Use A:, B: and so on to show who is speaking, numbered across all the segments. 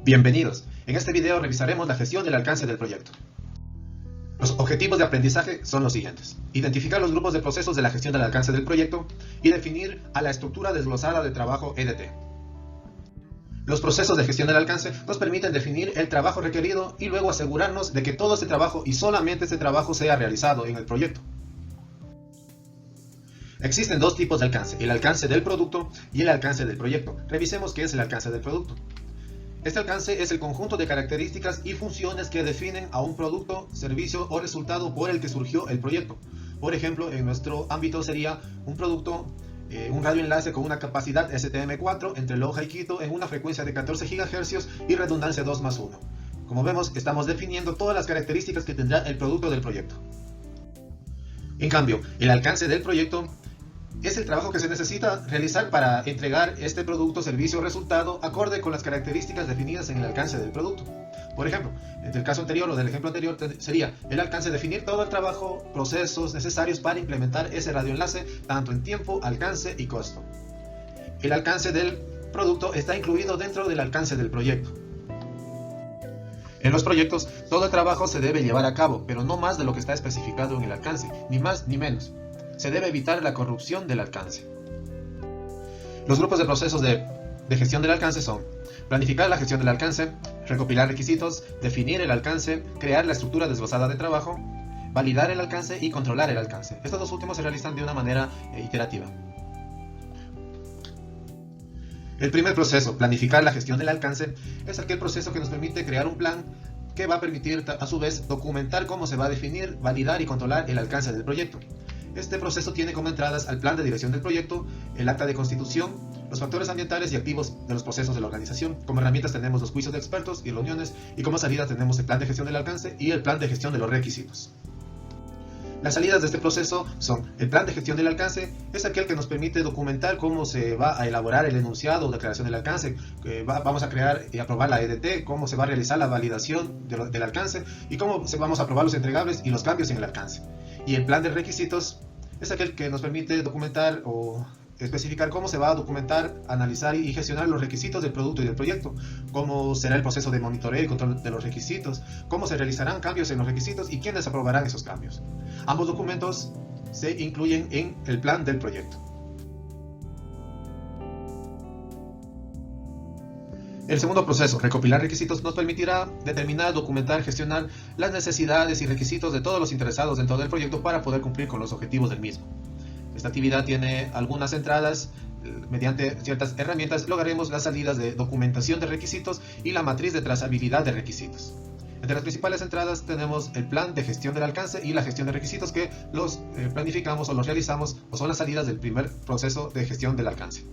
A: Bienvenidos. En este video revisaremos la gestión del alcance del proyecto. Los objetivos de aprendizaje son los siguientes: identificar los grupos de procesos de la gestión del alcance del proyecto y definir a la estructura desglosada de trabajo EDT. Los procesos de gestión del alcance nos permiten definir el trabajo requerido y luego asegurarnos de que todo este trabajo y solamente este trabajo sea realizado en el proyecto. Existen dos tipos de alcance: el alcance del producto y el alcance del proyecto. Revisemos qué es el alcance del producto. Este alcance es el conjunto de características y funciones que definen a un producto, servicio o resultado por el que surgió el proyecto. Por ejemplo, en nuestro ámbito sería un producto, un radioenlace con una capacidad STM4 entre Loja y Quito en una frecuencia de 14 GHz y redundancia 2+1. Como vemos, estamos definiendo todas las características que tendrá el producto del proyecto. En cambio, el alcance del proyecto es el trabajo que se necesita realizar para entregar este producto, servicio o resultado acorde con las características definidas en el alcance del producto. Por ejemplo, en el caso anterior o del ejemplo anterior sería el alcance definir todo el trabajo, procesos necesarios para implementar ese radioenlace, tanto en tiempo, alcance y costo. El alcance del producto está incluido dentro del alcance del proyecto. En los proyectos, todo el trabajo se debe llevar a cabo, pero no más de lo que está especificado en el alcance, ni más ni menos. Se debe evitar la corrupción del alcance. Los grupos de procesos de gestión del alcance son: planificar la gestión del alcance, recopilar requisitos, definir el alcance, crear la estructura desglosada de trabajo, validar el alcance y controlar el alcance. Estos dos últimos se realizan de una manera iterativa. El primer proceso, planificar la gestión del alcance, es aquel proceso que nos permite crear un plan que va a permitir a su vez documentar cómo se va a definir, validar y controlar el alcance del proyecto. Este proceso tiene como entradas al plan de dirección del proyecto, el acta de constitución, los factores ambientales y activos de los procesos de la organización. Como herramientas tenemos los juicios de expertos y reuniones, y como salida tenemos el plan de gestión del alcance y el plan de gestión de los requisitos. Las salidas de este proceso son: el plan de gestión del alcance es aquel que nos permite documentar cómo se va a elaborar el enunciado o declaración del alcance, vamos a crear y aprobar la EDT, cómo se va a realizar la validación del alcance y cómo vamos a aprobar los entregables y los cambios en el alcance. Y el plan de requisitos es aquel que nos permite documentar o especificar cómo se va a documentar, analizar y gestionar los requisitos del producto y del proyecto, cómo será el proceso de monitoreo y control de los requisitos, cómo se realizarán cambios en los requisitos y quiénes aprobarán esos cambios. Ambos documentos se incluyen en el plan del proyecto. El segundo proceso, recopilar requisitos, nos permitirá determinar, documentar, gestionar las necesidades y requisitos de todos los interesados dentro del proyecto para poder cumplir con los objetivos del mismo. Esta actividad tiene algunas entradas. Mediante ciertas herramientas lograremos las salidas de documentación de requisitos y la matriz de trazabilidad de requisitos. Entre las principales entradas tenemos el plan de gestión del alcance y la gestión de requisitos, que los planificamos o los realizamos o son las salidas del primer proceso de gestión del alcance.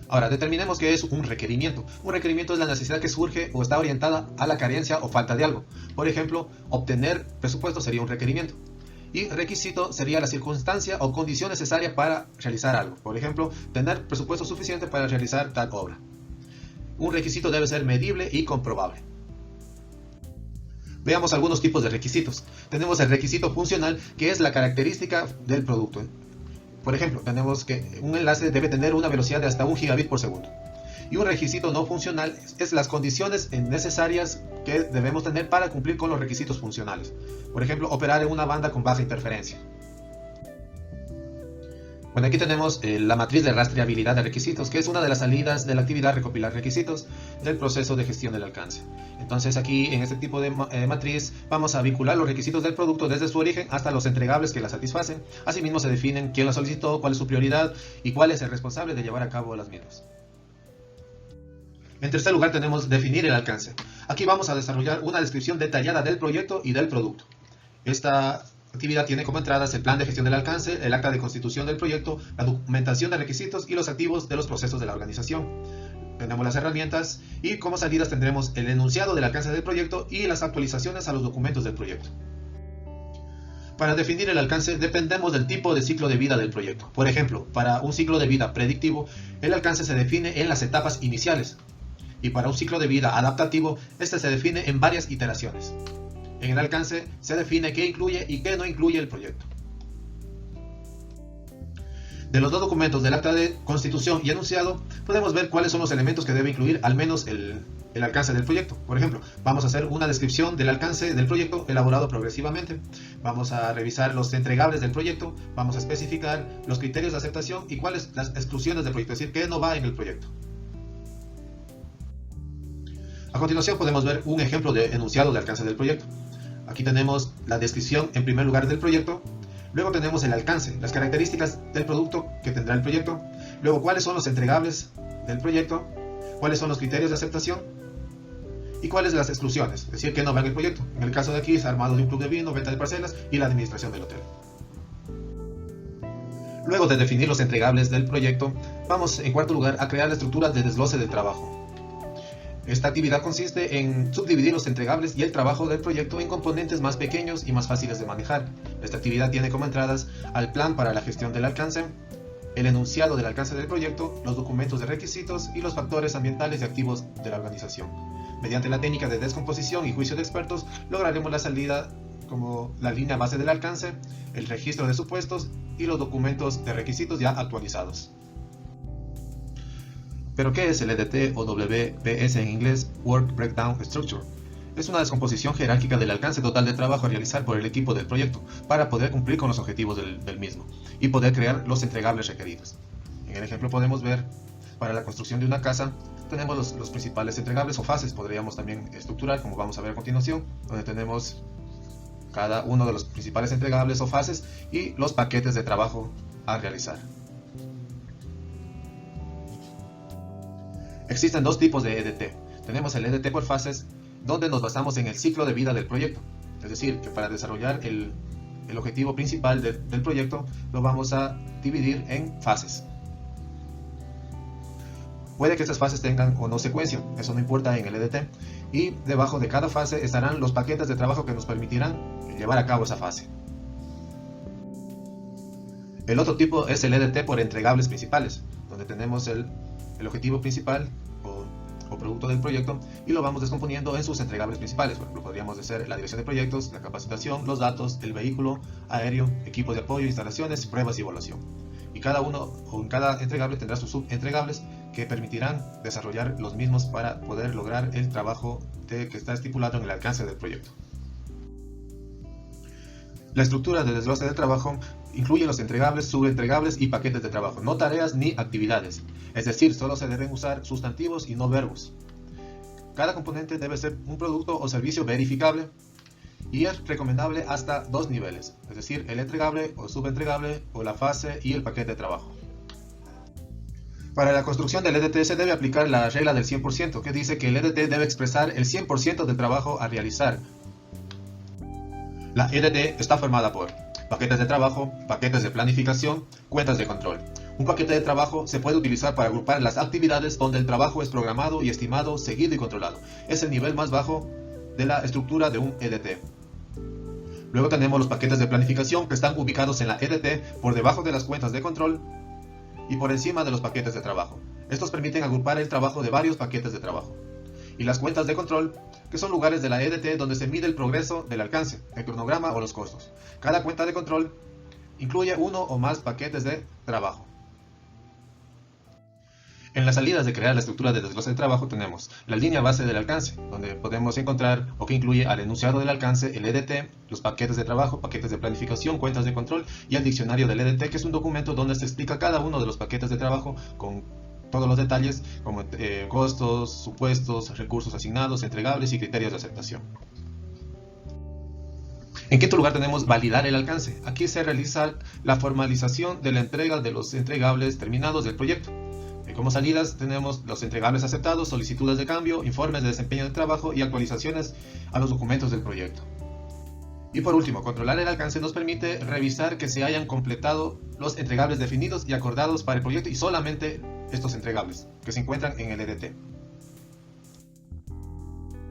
A: Ahora, determinemos qué es un requerimiento. Un requerimiento es la necesidad que surge o está orientada a la carencia o falta de algo. Por ejemplo, obtener presupuesto sería un requerimiento. Y requisito sería la circunstancia o condición necesaria para realizar algo. Por ejemplo, tener presupuesto suficiente para realizar tal obra. Un requisito debe ser medible y comprobable. Veamos algunos tipos de requisitos. Tenemos el requisito funcional, que es la característica del producto. Por ejemplo, tenemos que un enlace debe tener una velocidad de hasta 1 gigabit por segundo. Y un requisito no funcional es las condiciones necesarias que debemos tener para cumplir con los requisitos funcionales. Por ejemplo, operar en una banda con baja interferencia. Bueno, aquí tenemos la matriz de rastreabilidad de requisitos, que es una de las salidas de la actividad recopilar requisitos del proceso de gestión del alcance. Entonces aquí en este tipo de matriz vamos a vincular los requisitos del producto desde su origen hasta los entregables que la satisfacen. Asimismo se definen quién la solicitó, cuál es su prioridad y cuál es el responsable de llevar a cabo las mismas. En tercer lugar tenemos definir el alcance. Aquí vamos a desarrollar una descripción detallada del proyecto y del producto. Esta actividad tiene como entradas el plan de gestión del alcance, el acta de constitución del proyecto, la documentación de requisitos y los activos de los procesos de la organización. Tenemos las herramientas y como salidas tendremos el enunciado del alcance del proyecto y las actualizaciones a los documentos del proyecto. Para definir el alcance dependemos del tipo de ciclo de vida del proyecto. Por ejemplo, para un ciclo de vida predictivo, el alcance se define en las etapas iniciales. Y para un ciclo de vida adaptativo, este se define en varias iteraciones. En el alcance se define qué incluye y qué no incluye el proyecto. De los dos documentos del acta de constitución y enunciado, podemos ver cuáles son los elementos que debe incluir al menos el alcance del proyecto. Por ejemplo, vamos a hacer una descripción del alcance del proyecto elaborado progresivamente. Vamos a revisar los entregables del proyecto, vamos a especificar los criterios de aceptación y cuáles las exclusiones del proyecto, es decir, qué no va en el proyecto. A continuación podemos ver un ejemplo de enunciado de alcance del proyecto. Aquí tenemos la descripción en primer lugar del proyecto, luego tenemos el alcance, las características del producto que tendrá el proyecto, luego cuáles son los entregables del proyecto, cuáles son los criterios de aceptación y cuáles las exclusiones, es decir, qué no va en el proyecto. En el caso de aquí es armado de un club de vino, venta de parcelas y la administración del hotel. Luego de definir los entregables del proyecto, vamos en cuarto lugar a crear la estructura de desglose del trabajo. Esta actividad consiste en subdividir los entregables y el trabajo del proyecto en componentes más pequeños y más fáciles de manejar. Esta actividad tiene como entradas al plan para la gestión del alcance, el enunciado del alcance del proyecto, los documentos de requisitos y los factores ambientales y activos de la organización. Mediante la técnica de descomposición y juicio de expertos, lograremos la salida como la línea base del alcance, el registro de supuestos y los documentos de requisitos ya actualizados. ¿Pero qué es el EDT o WBS en inglés, Work Breakdown Structure? Es una descomposición jerárquica del alcance total de trabajo a realizar por el equipo del proyecto para poder cumplir con los objetivos del mismo y poder crear los entregables requeridos. En el ejemplo podemos ver, para la construcción de una casa, tenemos los principales entregables o fases, podríamos también estructurar, como vamos a ver a continuación, donde tenemos cada uno de los principales entregables o fases y los paquetes de trabajo a realizar. Existen dos tipos de EDT. Tenemos el EDT por fases, donde nos basamos en el ciclo de vida del proyecto. Es decir, que para desarrollar el objetivo principal del proyecto, lo vamos a dividir en fases. Puede que estas fases tengan o no secuencia, eso no importa en el EDT. Y debajo de cada fase estarán los paquetes de trabajo que nos permitirán llevar a cabo esa fase. El otro tipo es el EDT por entregables principales, donde tenemos el objetivo principal o producto del proyecto y lo vamos descomponiendo en sus entregables principales. Por ejemplo, podríamos decir la dirección de proyectos, la capacitación, los datos, el vehículo aéreo, equipos de apoyo, instalaciones, pruebas y evaluación. Y cada uno o en cada entregable tendrá sus subentregables que permitirán desarrollar los mismos para poder lograr el trabajo que está estipulado en el alcance del proyecto. La estructura de desglose de trabajo incluye los entregables, subentregables y paquetes de trabajo, no tareas ni actividades. Es decir, solo se deben usar sustantivos y no verbos. Cada componente debe ser un producto o servicio verificable y es recomendable hasta 2 niveles, es decir, el entregable o subentregable o la fase y el paquete de trabajo. Para la construcción del EDT se debe aplicar la regla del 100%, que dice que el EDT debe expresar el 100% del trabajo a realizar. La EDT está formada por paquetes de trabajo, paquetes de planificación, cuentas de control. Un paquete de trabajo se puede utilizar para agrupar las actividades donde el trabajo es programado y estimado, seguido y controlado. Es el nivel más bajo de la estructura de un EDT. Luego tenemos los paquetes de planificación que están ubicados en la EDT por debajo de las cuentas de control y por encima de los paquetes de trabajo. Estos permiten agrupar el trabajo de varios paquetes de trabajo. Y las cuentas de control, que son lugares de la EDT donde se mide el progreso del alcance, el cronograma o los costos. Cada cuenta de control incluye uno o más paquetes de trabajo. En las salidas de crear la estructura de desglose de trabajo tenemos la línea base del alcance, donde podemos encontrar o que incluye al enunciado del alcance, el EDT, los paquetes de trabajo, paquetes de planificación, cuentas de control y el diccionario del EDT, que es un documento donde se explica cada uno de los paquetes de trabajo con todos los detalles como costos, supuestos, recursos asignados, entregables y criterios de aceptación. En quinto lugar tenemos validar el alcance. Aquí se realiza la formalización de la entrega de los entregables terminados del proyecto. Como salidas tenemos los entregables aceptados, solicitudes de cambio, informes de desempeño de trabajo y actualizaciones a los documentos del proyecto. Y por último, controlar el alcance nos permite revisar que se hayan completado los entregables definidos y acordados para el proyecto y solamente estos entregables que se encuentran en el EDT.